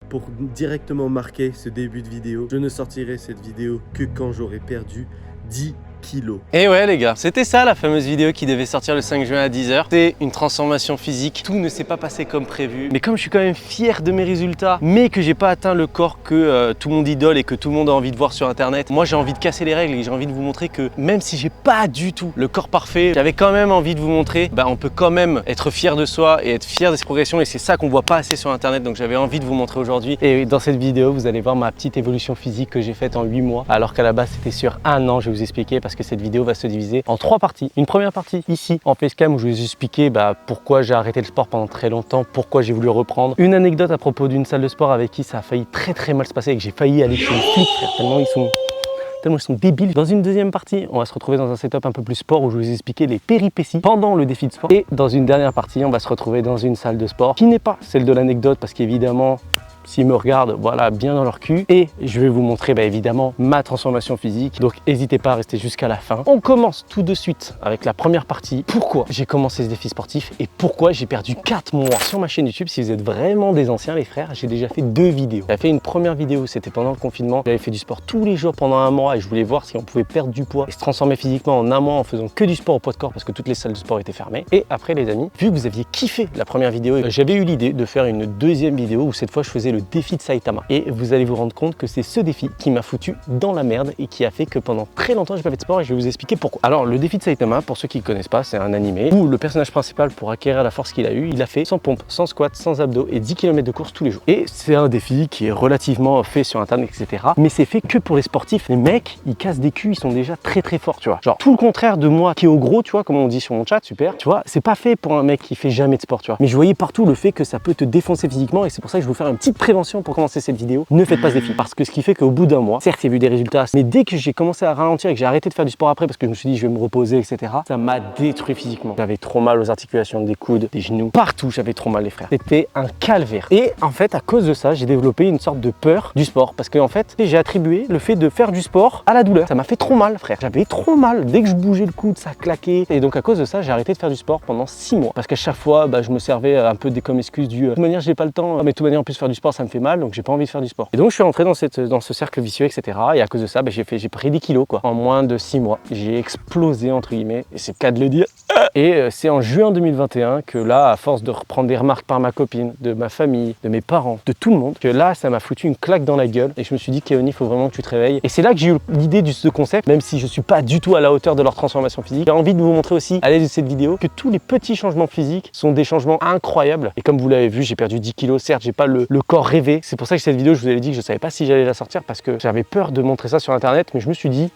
pour directement marquer ce début de vidéo. Je ne sortirai cette vidéo que quand j'aurai perdu 10 kilos. Et ouais les gars, c'était ça la fameuse vidéo qui devait sortir le 5 juin à 10 h. C'est une transformation physique, tout ne s'est pas passé comme prévu. Mais comme je suis quand même fier de mes résultats, mais que j'ai pas atteint le corps que tout le monde idole et que tout le monde a envie de voir sur internet, moi j'ai envie de casser les règles et j'ai envie de vous montrer que même si j'ai pas du tout le corps parfait, j'avais quand même envie de vous montrer, on peut quand même être fier de soi et être fier de ses progressions, et c'est ça qu'on voit pas assez sur internet, donc j'avais envie de vous montrer aujourd'hui. Et dans cette vidéo, vous allez voir ma petite évolution physique que j'ai faite en 8 mois, alors qu'à la base c'était sur 1 an. Je vais vous expliquer parce que cette vidéo va se diviser en 3 parties. Une première partie ici en facecam où je vais vous expliquer pourquoi j'ai arrêté le sport pendant très longtemps, pourquoi j'ai voulu reprendre. Une anecdote à propos d'une salle de sport avec qui ça a failli très mal se passer et que j'ai failli aller chez les flics, frère, tellement ils sont débiles. Dans une deuxième partie, on va se retrouver dans un setup un peu plus sport où je vais vous expliquer les péripéties pendant le défi de sport. Et dans une dernière partie, on va se retrouver dans une salle de sport qui n'est pas celle de l'anecdote parce qu'évidemment, s'ils me regardent, voilà, bien dans leur cul. Et je vais vous montrer évidemment ma transformation physique. Donc n'hésitez pas à rester jusqu'à la fin. On commence tout de suite avec la première partie. Pourquoi j'ai commencé ce défi sportif et pourquoi j'ai perdu 4 mois. Sur ma chaîne YouTube, si vous êtes vraiment des anciens les frères, j'ai déjà fait 2 vidéos. J'avais fait une première vidéo, c'était pendant le confinement. J'avais fait du sport tous les jours pendant 1 mois et je voulais voir si on pouvait perdre du poids et se transformer physiquement en 1 mois en faisant que du sport au poids de corps parce que toutes les salles de sport étaient fermées. Et après les amis, vu que vous aviez kiffé la première vidéo, j'avais eu l'idée de faire une deuxième vidéo où cette fois je faisais le défi de Saitama. Et vous allez vous rendre compte que c'est ce défi qui m'a foutu dans la merde et qui a fait que pendant très longtemps j'ai pas fait de sport et je vais vous expliquer pourquoi. Alors le défi de Saitama, pour ceux qui ne connaissent pas, c'est un animé où le personnage principal, pour acquérir la force qu'il a eu, il a fait sans pompe, sans squat, sans abdos et 10 km de course tous les jours. Et c'est un défi qui est relativement fait sur internet, etc. Mais c'est fait que pour les sportifs. Les mecs, ils cassent des culs, ils sont déjà très forts, tu vois. Genre tout le contraire de moi qui est au gros, tu vois, comme on dit sur mon chat, super. Tu vois, c'est pas fait pour un mec qui fait jamais de sport, tu vois. Mais je voyais partout le fait que ça peut te défoncer physiquement et c'est pour ça que je vais vous faire une petite prévention pour commencer cette vidéo. Ne faites pas ce défi parce que ce qui fait qu'au bout d'un mois, certes j'ai vu des résultats, mais dès que j'ai commencé à ralentir et que j'ai arrêté de faire du sport après parce que je me suis dit je vais me reposer, etc., ça m'a détruit physiquement. J'avais trop mal aux articulations des coudes, des genoux, partout j'avais trop mal les frères. C'était un calvaire. Et en fait à cause de ça, j'ai développé une sorte de peur du sport parce que en fait j'ai attribué le fait de faire du sport à la douleur. Ça m'a fait trop mal frère. J'avais trop mal. Dès que je bougeais le coude, ça claquait. Et donc à cause de ça, j'ai arrêté de faire du sport pendant 6 mois parce qu'à chaque fois, je me servais un peu comme excuse de toute manière j'ai pas le temps, mais de toute manière en plus faire du sport ça me fait mal donc j'ai pas envie de faire du sport. Et donc je suis rentré dans ce cercle vicieux, etc. Et à cause de ça, j'ai pris 10 kilos quoi. En moins de 6 mois, j'ai explosé entre guillemets, et c'est le cas de le dire. Et c'est en juin 2021 que là, à force de reprendre des remarques par ma copine, de ma famille, de mes parents, de tout le monde, que là, ça m'a foutu une claque dans la gueule. Et je me suis dit, Keoni, il faut vraiment que tu te réveilles. Et c'est là que j'ai eu l'idée de ce concept, même si je suis pas du tout à la hauteur de leur transformation physique. J'ai envie de vous montrer aussi, à l'aide de cette vidéo, que tous les petits changements physiques sont des changements incroyables. Et comme vous l'avez vu, j'ai perdu 10 kilos. Certes, j'ai pas le corps rêvé. C'est pour ça que cette vidéo, je vous avais dit que je savais pas si j'allais la sortir parce que j'avais peur de montrer ça sur internet, mais je me suis dit,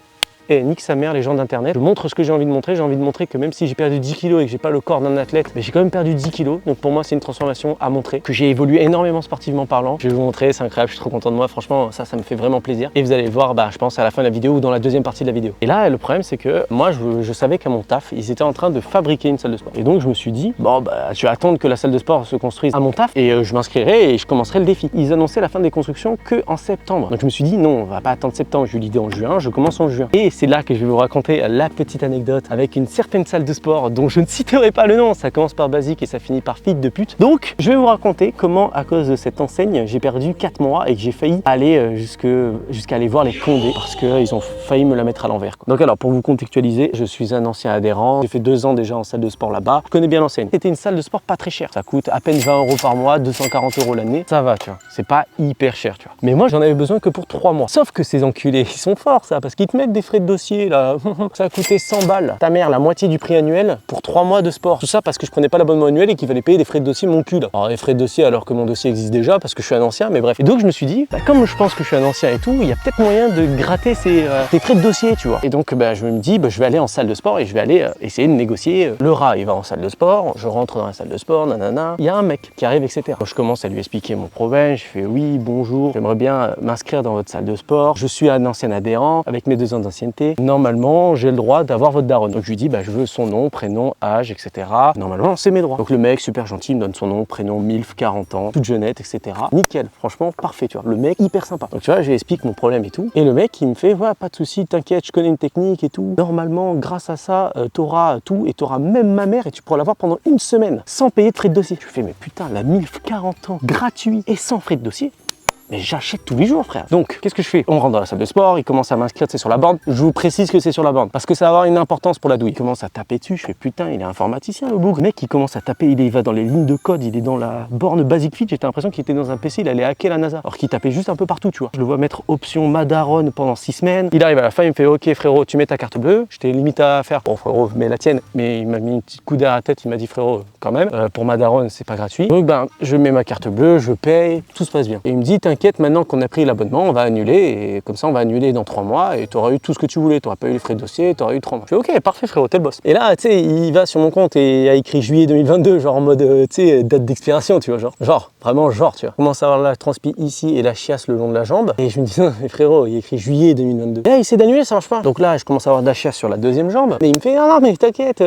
nique sa mère les gens d'internet, je montre ce que j'ai envie de montrer. J'ai envie de montrer que même si j'ai perdu 10 kilos et que j'ai pas le corps d'un athlète, mais j'ai quand même perdu 10 kilos. Donc pour moi c'est une transformation à montrer, que j'ai évolué énormément sportivement parlant. Je vais vous montrer, c'est incroyable, je suis trop content de moi, franchement ça me fait vraiment plaisir. Et vous allez le voir je pense à la fin de la vidéo ou dans la deuxième partie de la vidéo. Et là le problème c'est que moi je savais qu'à mon taf ils étaient en train de fabriquer une salle de sport. Et donc je me suis dit je vais attendre que la salle de sport se construise à mon taf et je m'inscrirai et je commencerai le défi. Ils annonçaient la fin des constructions que en septembre. Donc je me suis dit non, on va pas attendre septembre, j'ai eu l'idée en juin, je commence en juin. Et c'est là que je vais vous raconter la petite anecdote avec une certaine salle de sport dont je ne citerai pas le nom, ça commence par basique et ça finit par fit de pute. Donc je vais vous raconter comment à cause de cette enseigne j'ai perdu 4 mois et que j'ai failli aller jusqu'à aller voir les Condés parce qu'ils ont failli me la mettre à l'envers. Donc alors pour vous contextualiser, je suis un ancien adhérent, j'ai fait 2 ans déjà en salle de sport là-bas, je connais bien l'enseigne. C'était une salle de sport pas très chère, ça coûte à peine 20 € par mois, 240 € l'année, ça va tu vois, c'est pas hyper cher tu vois. Mais moi j'en avais besoin que pour 3 mois. Sauf que ces enculés, ils sont forts ça, parce qu'ils te mettent des frais de dossier là. Ça a coûté 100 balles. Ta mère, la moitié du prix annuel pour 3 mois de sport. Tout ça parce que je prenais pas l'abonnement annuel et qu'il fallait payer des frais de dossier mon cul là. Alors les frais de dossier alors que mon dossier existe déjà parce que je suis un ancien, mais bref. Et donc je me suis dit, comme je pense que je suis un ancien et tout, il y a peut-être moyen de gratter ces frais de dossier, tu vois. Et donc je me dis, je vais aller en salle de sport et je vais aller essayer de négocier. Le rat, il va en salle de sport, je rentre dans la salle de sport, nanana. Il y a un mec qui arrive, etc. Donc, je commence à lui expliquer mon problème. Je fais oui, bonjour, j'aimerais bien m'inscrire dans votre salle de sport. Je suis un ancien adhérent avec mes 2 ans d'ancienneté. Normalement, j'ai le droit d'avoir votre daronne. Donc je lui dis, je veux son nom, prénom, âge, etc. Normalement, c'est mes droits. Donc le mec, super gentil, il me donne son nom, prénom, MILF, 40 ans, toute jeunette, etc. Nickel, franchement, parfait, tu vois. Le mec, hyper sympa. Donc tu vois, je lui explique mon problème et tout. Et le mec, il me fait, pas de souci, t'inquiète, je connais une technique et tout. Normalement, grâce à ça, t'auras tout et t'auras même ma mère et tu pourras l'avoir pendant 1 semaine sans payer de frais de dossier. Je lui fais, mais putain, la MILF, 40 ans, gratuit et sans frais de dossier. Mais j'achète tous les jours, frère. Donc, qu'est-ce que je fais? On rentre dans la salle de sport, il commence à m'inscrire, c'est sur la borne. Je vous précise que c'est sur la borne parce que ça va avoir une importance pour la douille. Il commence à taper dessus, je fais putain, il est informaticien le bougre. Le mec, il commence à taper, il va dans les lignes de code, il est dans la borne Basic Fit. J'étais l'impression qu'il était dans un PC, il allait hacker la NASA. Alors qu'il tapait juste un peu partout, tu vois. Je le vois mettre option Madaron pendant 6 semaines. Il arrive à la fin, il me fait ok frérot, tu mets ta carte bleue. J'étais limite à faire, bon frérot, mets la tienne. Mais il m'a mis une petite coup derrière la tête, il m'a dit frérot, quand même, pour Madaron, c'est pas gratuit. Donc ben, je mets ma carte bleue, je paye, tout se passe bien. Et il me dit t'inquiète, maintenant qu'on a pris l'abonnement, on va annuler. Et comme ça, on va annuler dans 3 mois et tu auras eu tout ce que tu voulais. Tu n'auras pas eu les frais de dossier, tu auras eu 3 mois. Je fais ok, parfait frérot, t'es le boss. Et là, tu sais, il va sur mon compte et il a écrit juillet 2022, genre en mode, tu sais, date d'expiration, tu vois, genre, vraiment genre, tu vois. Je commence à avoir la transpi ici et la chiasse le long de la jambe. Et je me dis, non, mais frérot, il a écrit juillet 2022. Et là, il essaie d'annuler, ça marche pas. Donc là, je commence à avoir de la chiasse sur la deuxième jambe. Mais il me fait, ah non, mais t'inquiète,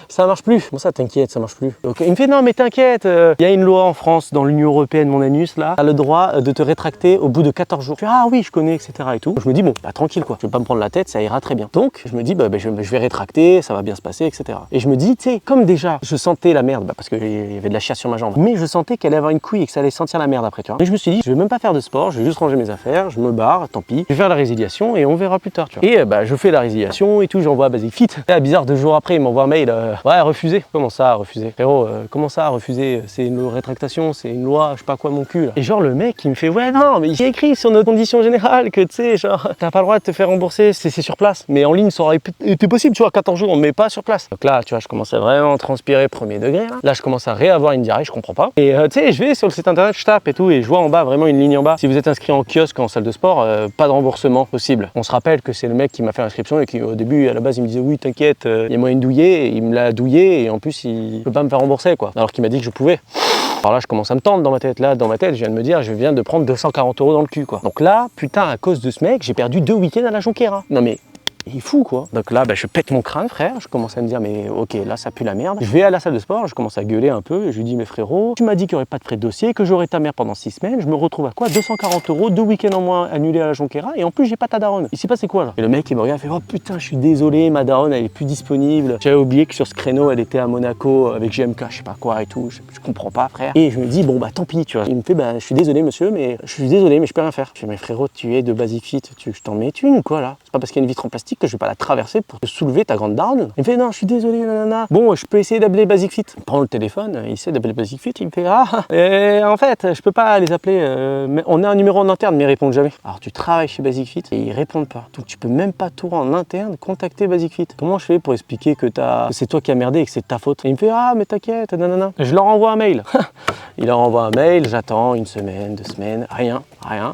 ça marche plus. Comment ça, t'inquiète, ça marche plus? Donc il me fait, non, mais t'inquiète, il y a une loi en France, dans l'Union Européenne, mon anus, là, t'as le droit de te rétracter au bout de 14 jours. Je fais, ah oui, je connais, etc. et tout. Je me dis, bon, bah tranquille, quoi. Je vais pas me prendre la tête, ça ira très bien. Donc, je me dis, je vais rétracter, ça va bien se passer, etc. Et je me dis, tu sais, comme déjà, je sentais la merde, parce qu'il y avait de la chiasse sur ma jambe, mais je sentais qu'elle allait avoir une couille et que ça allait sentir la merde après, tu vois. Et je me suis dit, je vais même pas faire de sport, je vais juste ranger mes affaires, je me barre, tant pis, je vais faire la résiliation et on verra plus tard, tu vois. Et je fais la résiliation et tout, j'envoie à Basic Fit. Et bizarre, 2 jours après, il m'envoie un mail, ouais, refusé. Comment ça, refusé? Frérot, comment ça, refusé? C'est une rétractation, c'est une loi, je sais pas quoi, mon cul, là. Et genre, le mec, il me fait, ouais, non, mais j'ai écrit sur nos conditions générales que, tu sais, genre, t'as pas le droit de te faire rembourser, c'est sur place. Mais en ligne, ça aurait été possible, tu vois, 14 jours, mais pas sur place. Donc là, tu vois, je commence à vraiment transpirer premier degré. Là, je commence à réavoir une diarrhée, je comprends pas. Et tu sais, je vais sur le site internet, je tape et tout, et je vois en bas vraiment une ligne en bas. Si vous êtes inscrit en kiosque, en salle de sport, pas de remboursement possible. On se rappelle que c'est le mec qui m'a fait l'inscription et qui, au début, à la base, il me disait, oui, t'inquiète, il y a moyen de douiller. Et il me l'a douillé et en plus, il peut pas me faire rembourser, quoi. Alors qu'il m'a dit que je pouvais. Alors là, je commence à me tendre dans ma tête. Là, dans ma tête, je viens de me dire, je viens de prendre 240 € dans le cul, quoi. Donc là, putain, à cause de ce mec, j'ai perdu 2 week-ends à la Jonquera. Non mais, il est fou, quoi. Donc là, je pète mon crâne, frère. Je commence à me dire, mais ok, là, ça pue la merde. Je vais à la salle de sport, je commence à gueuler un peu. Et je lui dis, mais frérot, tu m'as dit qu'il n'y aurait pas de frais de dossier, que j'aurais ta mère pendant 6 semaines. Je me retrouve à quoi? 240 €, 2 week-ends en moins annulés à la Jonquera. Et en plus, j'ai pas ta daronne. Il s'est passé quoi, là? Et le mec, il me regarde, il fait, oh putain, je suis désolé, ma daronne, elle est plus disponible. J'avais oublié que sur ce créneau, elle était à Monaco avec GMK, je sais pas quoi et tout. Je comprends pas, frère. Et je me dis, bon, bah tant pis, tu vois. Il me fait, je suis désolé, monsieur, mais je peux rien faire. Je fais, mais frérot, tu es de Basic Fit, tu veux que je t'en mette une, quoi, là? C'est pas parce qu'il y a une vitre en plastique que je vais pas la traverser pour te soulever ta grande daronne. Il me fait non, je suis désolé, nanana. Bon, je peux essayer d'appeler Basic Fit. Il prend le téléphone, il essaie d'appeler Basic Fit, il me fait en fait, je peux pas les appeler. Mais on a un numéro en interne, mais ils répondent jamais. Alors tu travailles chez Basic Fit et ils répondent pas. Donc tu peux même pas toi en interne contacter Basic Fit. Comment je fais pour expliquer que c'est toi qui as merdé et que c'est ta faute? Et il me fait mais t'inquiète, nanana. Je leur envoie un mail. Il leur envoie un mail, j'attends 1 semaine, 2 semaines, rien.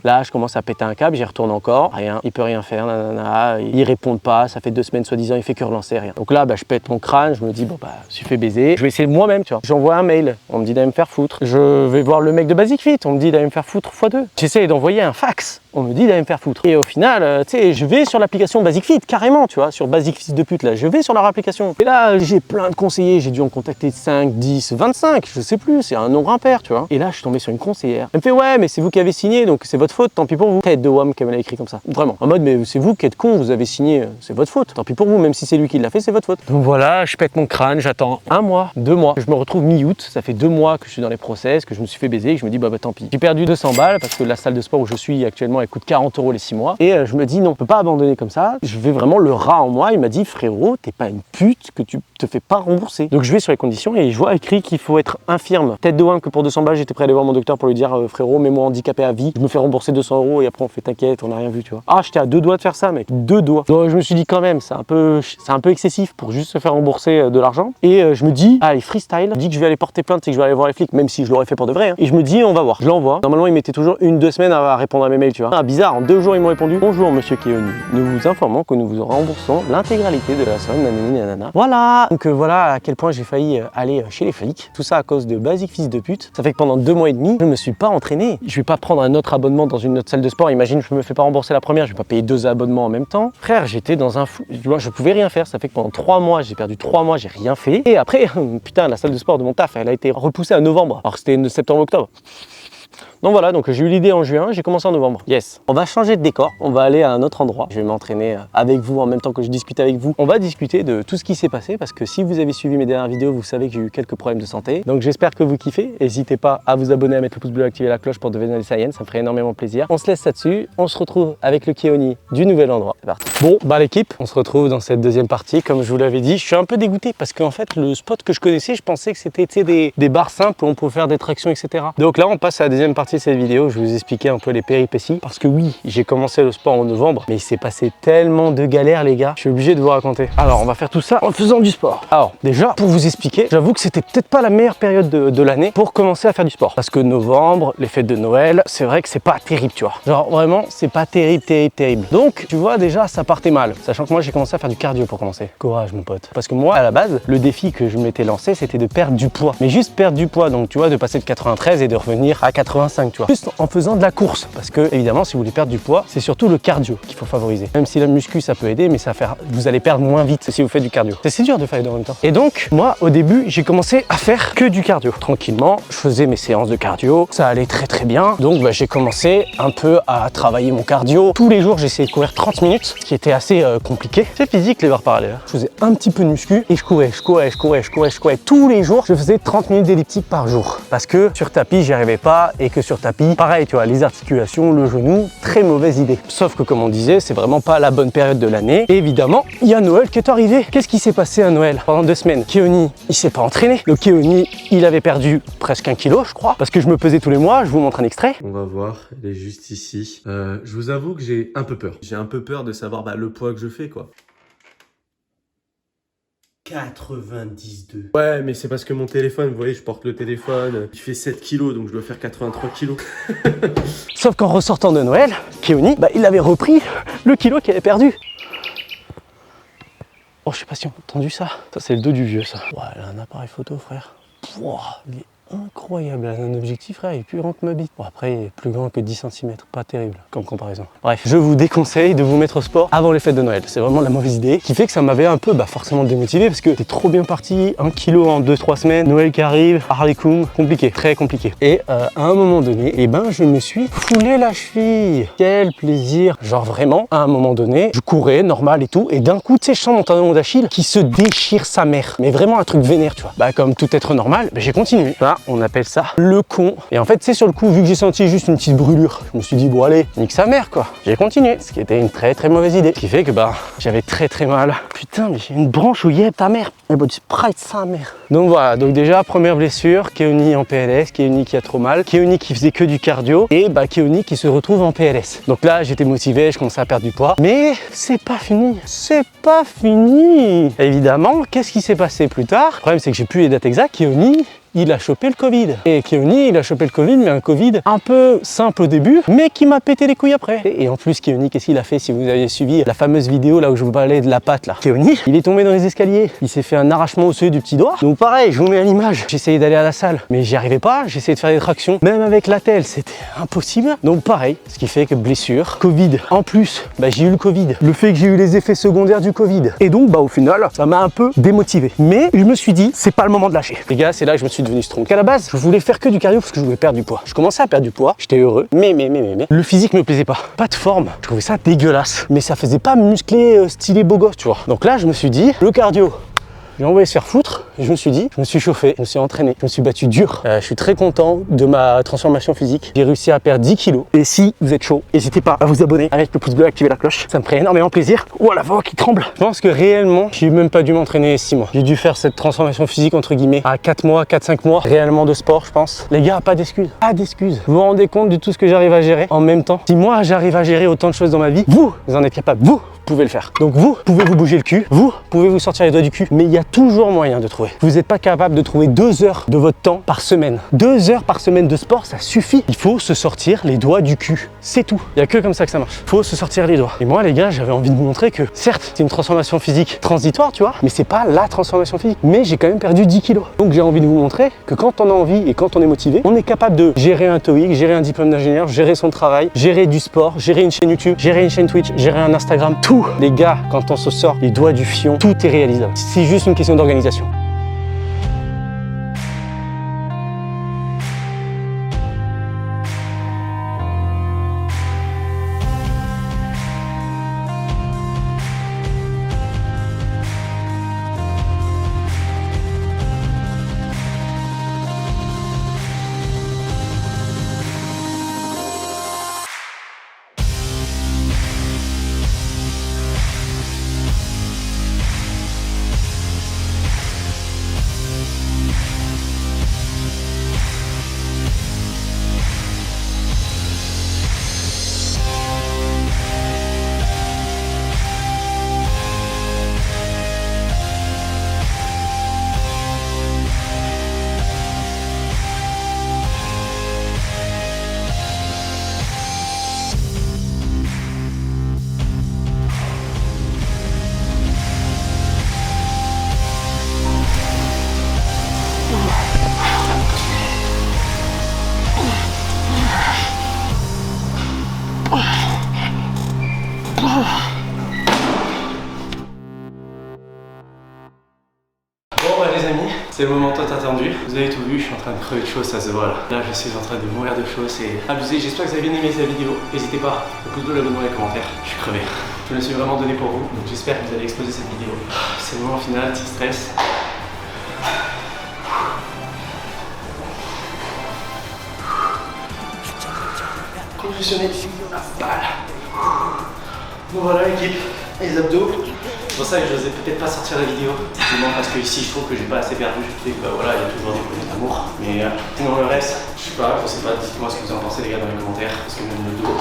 Là, je commence à péter un câble, j'y retourne encore, rien. Il peut rien faire, nanana. Ils répondent pas, ça fait 2 semaines soi-disant, il fait que relancer, rien. Donc là, je pète mon crâne, je me dis, je suis fait baiser. Je vais essayer moi-même, tu vois. J'envoie un mail, on me dit d'aller me faire foutre. Je vais voir le mec de Basic Fit, on me dit d'aller me faire foutre x2. J'essaie d'envoyer un fax, on me dit d'aller me faire foutre. Et au final, tu sais, je vais sur l'application Basic Fit, carrément, tu vois, sur Basic Fit de pute, là, je vais sur leur application. Et là, j'ai plein de conseillers, j'ai dû en contacter 5, 10, 25, je sais plus, c'est un nombre impair, tu vois. Et là, je suis tombé sur une conseillère. Elle me fait, ouais, mais c'est vous qui avez signé, donc c'est votre faute, tant pis pour vous. Tête de WAM qu'elle m'a écrit comme ça. Vraiment. En mode, mais c'est vous qui êtes con, vous avez signé, c'est votre faute. Tant pis pour vous, même si c'est lui qui l'a fait, c'est votre faute. Donc voilà, je pète mon crâne, j'attends 1 mois, 2 mois. Je me retrouve mi-août, ça fait 2 mois que je suis dans les process, que je me suis fait baiser, et que je me dis, tant pis. J'ai perdu 200 balles parce que la salle de sport où je suis actuellement, elle coûte 40 € les 6 mois. Et je me dis, non, on peut pas abandonner comme ça. Je vais vraiment le rat en moi. Il m'a dit, frérot, t'es pas une pute que tu te fais pas rembourser. Donc je vais sur les conditions et je vois écrit qu'il faut être infirme. Tête de WAM que pour 200 balles, j'étais prêt à aller voir mon docteur pour lui dire, frérot, mets-moi handicapé à vie. Je me fais rembourser 200 € et après on fait t'inquiète, on n'a rien vu, tu vois. Ah, j'étais à 2 doigts de faire ça, mec. 2 doigts. Donc je me suis dit quand même, c'est un peu excessif pour juste se faire rembourser de l'argent. Et je me dis, allez, freestyle. Je dis que je vais aller porter plainte et que je vais aller voir les flics, même si je l'aurais fait pour de vrai. Hein. Et je me dis, on va voir. Je l'envoie. Normalement, il mettait toujours 1-2 semaines à répondre à mes mails, tu vois. Ah, bizarre, en 2 jours, ils m'ont répondu. Bonjour, monsieur Keoni. Nous vous informons que nous vous remboursons l'intégralité de la somme, nanana. Voilà. Donc voilà à quel point j'ai failli aller chez les flics. Tout ça à cause de Basic fils de pute. Ça fait que pendant 2 mois et demi, je me suis pas entraîné. Je vais pas prendre un autre abonnement dans une autre salle de sport. Imagine, je me fais pas rembourser la première, je vais pas payer 2 abonnements en même temps. Frère, j'étais dans un fou. Je pouvais rien faire. Ça fait que pendant 3 mois, j'ai perdu 3 mois, j'ai rien fait. Et après, putain, la salle de sport de mon taf, elle a été repoussée à novembre. Alors que c'était septembre-octobre. Donc voilà, donc j'ai eu l'idée en juin, j'ai commencé en novembre. Yes. On va changer de décor, on va aller à un autre endroit. Je vais m'entraîner avec vous en même temps que je discute avec vous. On va discuter de tout ce qui s'est passé parce que si vous avez suivi mes dernières vidéos, vous savez que j'ai eu quelques problèmes de santé. Donc j'espère que vous kiffez. N'hésitez pas à vous abonner, à mettre le pouce bleu, à activer la cloche pour devenir des Saiyans, ça me ferait énormément plaisir. On se laisse là-dessus, on se retrouve avec le Keoni du nouvel endroit. C'est parti. Bon, bah l'équipe, on se retrouve dans cette deuxième partie. Comme je vous l'avais dit, je suis un peu dégoûté parce qu'en fait, le spot que je connaissais, je pensais que c'était des barres simples où on pouvait faire des tractions, etc. Donc là, on passe à la deuxième partie de cette vidéo. Je vais vous expliquer un peu les péripéties. Parce que oui, j'ai commencé le sport en novembre, mais il s'est passé tellement de galères, les gars. Je suis obligé de vous raconter. Alors, on va faire tout ça en faisant du sport. Alors, déjà, pour vous expliquer, j'avoue que c'était peut-être pas la meilleure période de l'année pour commencer à faire du sport. Parce que novembre, les fêtes de Noël, c'est vrai que c'est pas terrible, tu vois. Genre, vraiment, c'est pas terrible. Donc, tu vois, déjà, ça partait mal. Sachant que moi, j'ai commencé à faire du cardio pour commencer. Courage, mon pote. Parce que moi, à la base, le défi que je m'étais lancé, c'était de perdre du poids. Mais juste perdre du poids. Donc, tu vois, de passer de 93 et de revenir à 85, tu vois. Juste en faisant de la course. Parce que, évidemment, si vous voulez perdre du poids, c'est surtout le cardio qu'il faut favoriser. Même si la muscu, ça peut aider, mais ça va faire, vous allez perdre moins vite si vous faites du cardio. C'est dur de faire les deux en même temps. Et donc, moi, au début, j'ai commencé à faire que du cardio. Tranquillement, je faisais mes séances de cardio. Ça allait très bien. Donc, bah, j'ai commencé un peu à travailler mon cardio. Tous les jours, j'essayais de courir 30 minutes, ce qui était assez compliqué. C'est physique, les barres parallèles. Je faisais un petit peu de muscu et je courais. Tous les jours, je faisais 30 minutes d'elliptique par jour. Parce que sur tapis, j'y arrivais pas et que sur tapis, pareil, tu vois, les articulations, le genou, très mauvaise idée. Sauf que, comme on disait, c'est vraiment pas la bonne période de l'année. Et évidemment, il y a Noël qui est arrivé. Qu'est-ce qui s'est passé à Noël? Pendant 2 semaines, Keoni, il s'est pas entraîné. Le Keoni, il avait perdu presque 1 kilo, je crois, parce que je me pesais tous les mois. Je vous montre un extrait. On va voir, elle est juste ici. Je vous avoue que j'ai un peu peur. J'ai un peu peur de savoir le poids que je fais, quoi. 92. Ouais, mais c'est parce que mon téléphone, vous voyez, je porte le téléphone, il fait 7 kilos, donc je dois faire 83 kilos. Sauf qu'en ressortant de Noël, Keoni, il avait repris le kilo qu'il avait perdu. Oh, je sais pas si on a entendu ça. Ça, c'est le dos du vieux, ça. Ouais, elle a un appareil photo, frère. Pouah, il est incroyable. Elle a un objectif, frère, il est plus grand que ma bite. Bon, après, il est plus grand que 10 cm. Pas terrible comme comparaison. Bref, je vous déconseille de vous mettre au sport avant les fêtes de Noël. C'est vraiment la mauvaise idée qui fait que ça m'avait un peu forcément démotivé parce que t'es trop bien parti. 1 kilo en 2-3 semaines. Noël qui arrive. Harley Quinn. Compliqué. Très compliqué. Et à un moment donné, je me suis foulé la cheville. Quel plaisir. Genre vraiment, à un moment donné, je courais normal et tout. Et d'un coup, tu sais, je sens mon tendon d'Achille qui se déchire sa mère. Mais vraiment un truc vénère, tu vois. Comme tout être normal, j'ai continué. Là, on appelle ça le con. Et en fait, c'est sur le coup, vu que j'ai senti juste une petite brûlure, je me suis dit, bon allez, nique sa mère quoi. J'ai continué, ce qui était une très mauvaise idée. Ce qui fait que j'avais très mal. Putain, mais j'ai une branche où yep ta mère. Et du sprite sa mère. Donc voilà, donc déjà, première blessure, Keoni en PLS, Keoni qui a trop mal, Keoni qui faisait que du cardio, et Keoni qui se retrouve en PLS. Donc là, j'étais motivé, je commençais à perdre du poids. Mais c'est pas fini. C'est pas fini. Évidemment, qu'est-ce qui s'est passé plus tard? Le problème, c'est que j'ai plus les dates exactes. Keoni, il a chopé le Covid. Et Keoni, il a chopé le Covid, mais un Covid un peu simple au début, mais qui m'a pété les couilles après. Et en plus, Keoni, qu'est-ce qu'il a fait si vous avez suivi la fameuse vidéo là où je vous parlais de la patte là? Keoni, il est tombé dans les escaliers. Il s'est fait un arrachement osseux du petit doigt. Donc pareil, je vous mets à l'image. J'essayais d'aller à la salle, mais j'y arrivais pas. J'essayais de faire des tractions. Même avec l'attelle, c'était impossible. Donc pareil, ce qui fait que blessure, Covid. En plus, j'ai eu le Covid. Le fait que j'ai eu les effets secondaires du Covid. Et donc, au final, ça m'a un peu démotivé. Mais je me suis dit, c'est pas le moment de lâcher. Les gars, c'est là que je me suis devenu strong. À la base, je voulais faire que du cardio parce que je voulais perdre du poids. Je commençais à perdre du poids, j'étais heureux, mais le physique me plaisait pas. Pas de forme, je trouvais ça dégueulasse. Mais ça faisait pas musclé, stylé beau gosse, tu vois. Donc là, je me suis dit, le cardio, j'ai envoyé se faire foutre et je me suis dit, je me suis chauffé, je me suis entraîné, je me suis battu dur. Je suis très content de ma transformation physique. J'ai réussi à perdre 10 kilos. Et si vous êtes chaud, n'hésitez pas à vous abonner avec le pouce bleu, activer la cloche. Ça me ferait énormément plaisir. Oh la voix qui tremble. Je pense que réellement, j'ai même pas dû m'entraîner 6 mois. J'ai dû faire cette transformation physique entre guillemets à 4 mois, 4-5 mois réellement de sport, je pense. Les gars, pas d'excuses. Pas d'excuses. Vous vous rendez compte de tout ce que j'arrive à gérer en même temps? Si moi j'arrive à gérer autant de choses dans ma vie, vous en êtes capable. Vous pouvez le faire. Donc vous pouvez vous bouger le cul, vous pouvez vous sortir les doigts du cul, mais il y a toujours moyen de trouver. Vous n'êtes pas capable de trouver 2 heures de votre temps par semaine. 2 heures par semaine de sport, ça suffit. Il faut se sortir les doigts du cul. C'est tout. Il n'y a que comme ça que ça marche. Il faut se sortir les doigts. Et moi les gars, j'avais envie de vous montrer que certes, c'est une transformation physique transitoire, tu vois, mais c'est pas la transformation physique. Mais j'ai quand même perdu 10 kilos. Donc j'ai envie de vous montrer que quand on a envie et quand on est motivé, on est capable de gérer un TOEIC, gérer un diplôme d'ingénieur, gérer son travail, gérer du sport, gérer une chaîne YouTube, gérer une chaîne Twitch, gérer un Instagram. Tout, les gars, quand on se sort les doigts du fion, tout est réalisable. C'est juste une question d'organisation. C'est le moment tant attendu. Vous avez tout vu, je suis en train de crever de chaud, ça se voit là. Là, je suis en train de mourir de chaud, c'est abusé. J'espère que vous avez bien aimé cette vidéo. N'hésitez pas, le pouce bleu, l'abonnement et les commentaires. Je suis crevé. Je me suis vraiment donné pour vous, donc j'espère que vous allez exploser cette vidéo. C'est le moment final, petit stress. Congestionné. Voilà. Bon voilà l'équipe, les abdos. C'est pour ça que je n'osais peut-être pas sortir la vidéo. Simplement parce que ici je trouve que j'ai pas assez perdu. Je sais que bah voilà, il y a toujours des problèmes d'amour. Mais sinon le reste, je sais pas, dites-moi ce que vous en pensez les gars dans les commentaires. Parce que même le dos.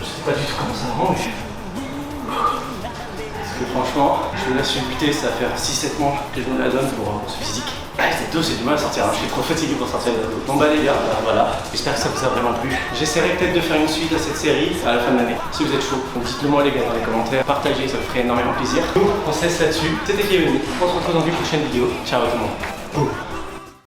Je sais pas du tout comment ça range. Parce que franchement, je me la suis buté, ça va faire 6-7 mois que je me la donne pour ce physique. Ah, cette dos, c'est du mal à sortir, hein. Je suis trop fatigué pour sortir les abdos. Bon bah les gars, voilà, j'espère que ça vous a vraiment plu. J'essaierai peut-être de faire une suite à cette série à la fin de l'année, si vous êtes chaud. Donc dites-le moi les gars dans les commentaires, partagez, ça me ferait énormément plaisir. Nous, on se laisse là-dessus. C'était Kevin, on se retrouve dans une prochaine vidéo. Ciao à tout le monde.